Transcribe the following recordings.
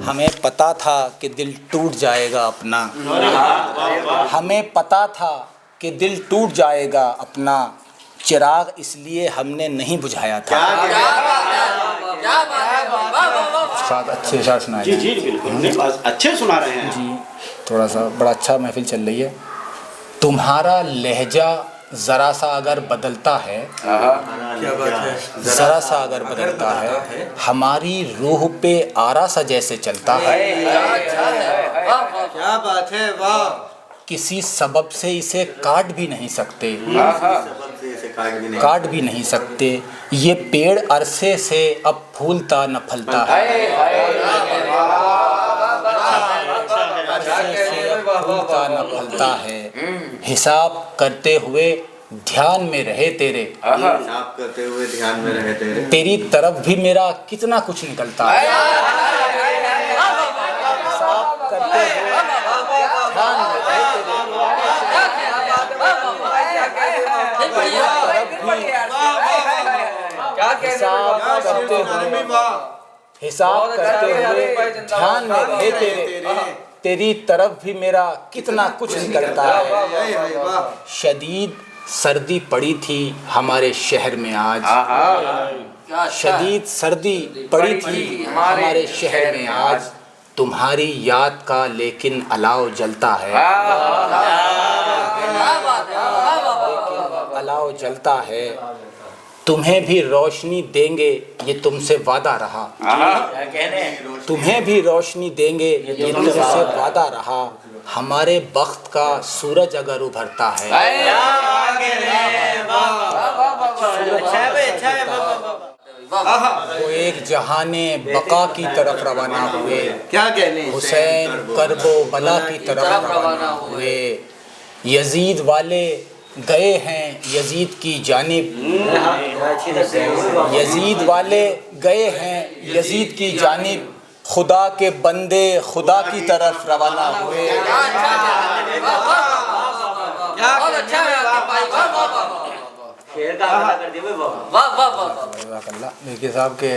हमें पता था कि दिल टूट जाएगा अपना, हमें पता था कि दिल टूट जाएगा अपना, चिराग इसलिए हमने नहीं बुझाया था। साथ अच्छे से सुनाए जी जी बिल्कुल अच्छे सुना रहे हैं जी। थोड़ा सा बड़ा अच्छा महफिल चल रही है। तुम्हारा लहजा ज़रा सा अगर बदलता है, क्या बात है, ज़रा सा अगर बदलता है, हमारी रूह पे आरा सा जैसे चलता है। क्या बात है, वाह। किसी सबब से इसे काट भी नहीं सकते, काट भी नहीं सकते। ये पेड़ अरसे से अब फूलता न फलता है, अरसे से फूलता न फलता है। हिसाब करते हुए ध्यान में रहे तेरे, हिसाब करते हुए ध्यान में रहे तेरे, तेरी तरफ भी मेरा कितना कुछ निकलता है। हिसाब करते हुए ध्यान में रहे हिसाब करते हुए ध्यान में रहे तेरे, तेरी तरफ भी मेरा कितना कुछ निकलता है। शदीद सर्दी पड़ी थी हमारे शहर में आज, शदीद सर्दी पड़ी थी हमारे शहर में आज, तुम्हारी याद का लेकिन अलाव जलता है, अलाव जलता है। तुम्हें भी रोशनी देंगे ये तुमसे वादा रहा, तुम्हें भी रोशनी देंगे ये तुमसे वादा रहा। हमारे बख्त का सूरज अगर उभरता है, वो एक जहाने बका की तरफ रवाना हुए, क्या कहने, हुसैन करबो बला की तरफ रवाना हुए। यजीद वाले गए हैं यजीद की जानिब, यजीद वाले गए हैं यजीद की जानिब, खुदा के बंदे खुदा की तरफ रवाना हुए। देखिए साहब के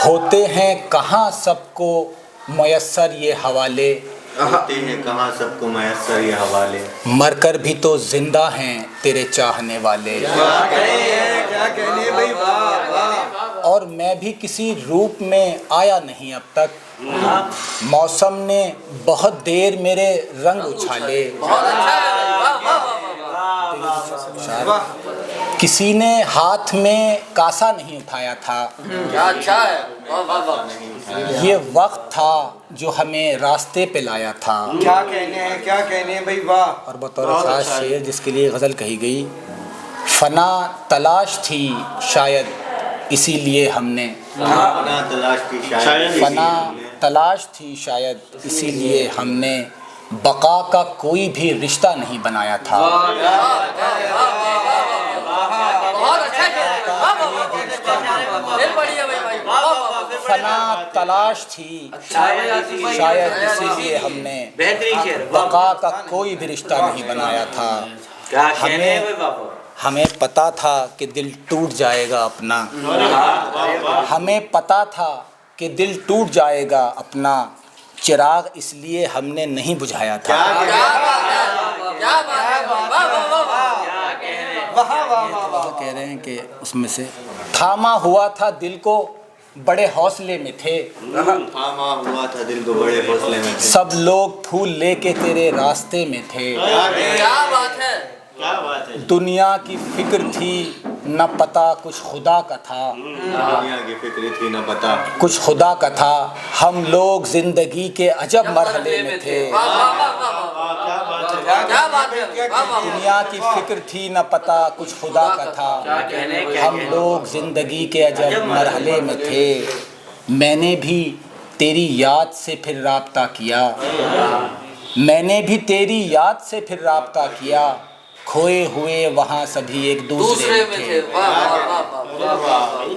होते हैं कहाँ सबको मयस्सर ये हवाले, होते हैं कहाँ सबको मयस्सर ये हवाले, मरकर भी तो जिंदा हैं तेरे चाहने वाले। क्या कहने भाई, वाह वाह। और मैं भी किसी रूप में आया नहीं अब तक, मौसम ने बहुत देर मेरे रंग उछाले। किसी ने हाथ में कासा नहीं उठाया था, ये वक्त था जो हमें रास्ते पे लाया था। क्या कहने भाई, वाह। और बतौर खास शेर जिसके लिए गज़ल कही गई, फना तलाश थी शायद इसीलिए हमने, फना तलाश थी शायद, फना तलाश थी शायद इसीलिए हमने, बका का कोई भी रिश्ता नहीं बनाया था। फना तलाश थी शायद इसीलिए हमने, बका का कोई भी रिश्ता नहीं बनाया था। हमें पता था कि दिल टूट जाएगा अपना, हमें पता था कि दिल टूट जाएगा अपना, चिराग इसलिए हमने नहीं बुझाया था। कह रहे हैं कि उसमें से थामा हुआ था दिल को बड़े हौसले में थे, थामा हुआ था दिल को बड़े हौसले में थे, सब लोग फूल लेके तेरे रास्ते में थे। क्या बात है, दुनिया की फिक्र थी न पता कुछ खुदा का था, दुनिया की फिक्र थी न पता कुछ खुदा का था। हम लोग जिंदगी के अजब मरहले में थे, दुनिया की फिक्र थी न पता कुछ खुदा का था। हम लोग जिंदगी के अजब मरहले में थे। मैंने भी तेरी याद से फिर राब्ता किया, मैंने भी तेरी याद से फिर राब्ता किया, खोए हुए वहाँ सभी एक दूसरे में थे।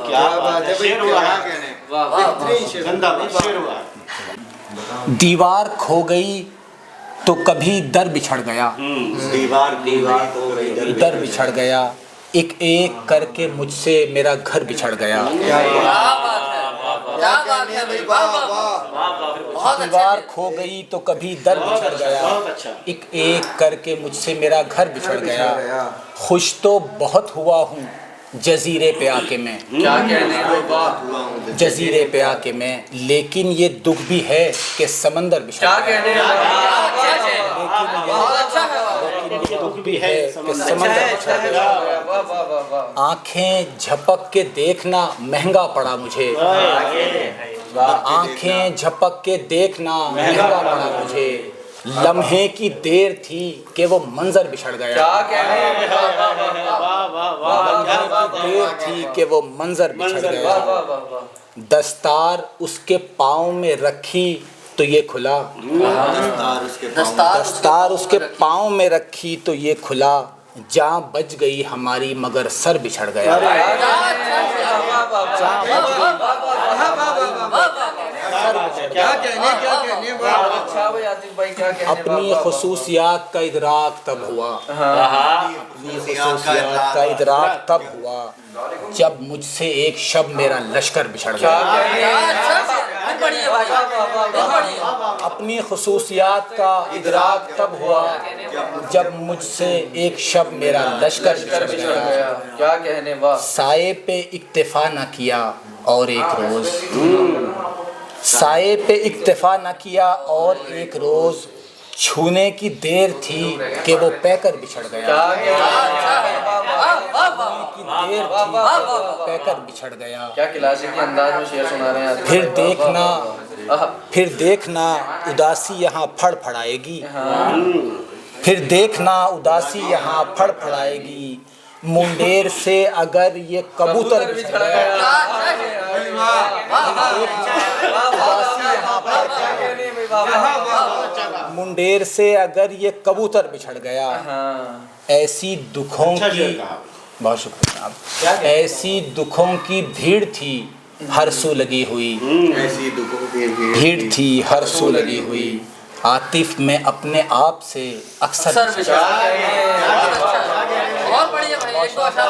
क्या बात है भाई, दीवार खो गई तो कभी दर बिछड़ गया, दीवार हो गई दर बिछड़ गया, एक एक करके मुझसे मेरा घर बिछड़ गया। क्या बात है, क्या बात है भाई, वाह वाह वाह, बहुत दीवार अच्छे। खो गई तो कभी दर बिछड़ गया। एक एक करके मुझसे मेरा घर बिछड़ गया। खुश तो बहुत हुआ हूँ जजीरे पे आके मैं, क्या कहने हैं, वाह, जजीरे पे आके मैं, लेकिन ये दुख भी है कि समंदर बिछड़ क्या गया। कहने हैं, वाह, बहुत अच्छा है, ये दुख भी है कि समंदर बिछड़ गया। वाह वाह वाह वाह, आंखें झपक के देखना महंगा पड़ा मुझे। आंखें झपक के देखना महंगा पड़ा मुझे। लम्हे की देर थी कि वो मंजर बिछड़ गया। क्या कहने हैं, देर थी कि वो मंजर बिछड़ गया। वाह वाह वाह, दस्तार उसके पाँव में रखी तो ये खुला। दस्तार उसके पाँव में रखी तो ये खुला। जान बच गई हमारी मगर सर बिछड़ गया। क्या कहने, अच्छा भाई आतिफ भाई, क्या कहने, अपनी खसूसियात का इदराक तब हुआ। अपनी खसूसियात का इदराक तब हुआ जब मुझसे एक शब मेरा लश्कर बिछड़ गया। अपनी खसूसियात का इदराक तब हुआ जब मुझसे एक शब मेरा लश्कर बिछड़ गया। क्या कहने, वाह, साए पे इक्तिफा न किया और एक रोज, साए पे इक्तिफा न किया और एक रोज छूने की देर थी कि वो पैकर बिछड़ गया। पैकर बिछड़ गया। क्या क्लासिक अंदाज में शेर सुना रहे हैं। फिर देखना उदासी यहाँ फड़फड़ाएगी। फिर देखना उदासी यहाँ फड़फड़ाएगी। मुंडेर से अगर ये कबूतर बिछड़ गया। मुंडेर से अगर ये कबूतर बिछड़ गया। ऐसी दुखों की, बहुत शुक्रिया आप, ऐसी दुखों की भीड़ थी हर सू लगी हुई। ऐसी दुखों की भीड़ थी हर सू लगी हुई। आतिफ मैं अपने आप से अक्सर बहुत बढ़िया भाई, एक दो अच्छा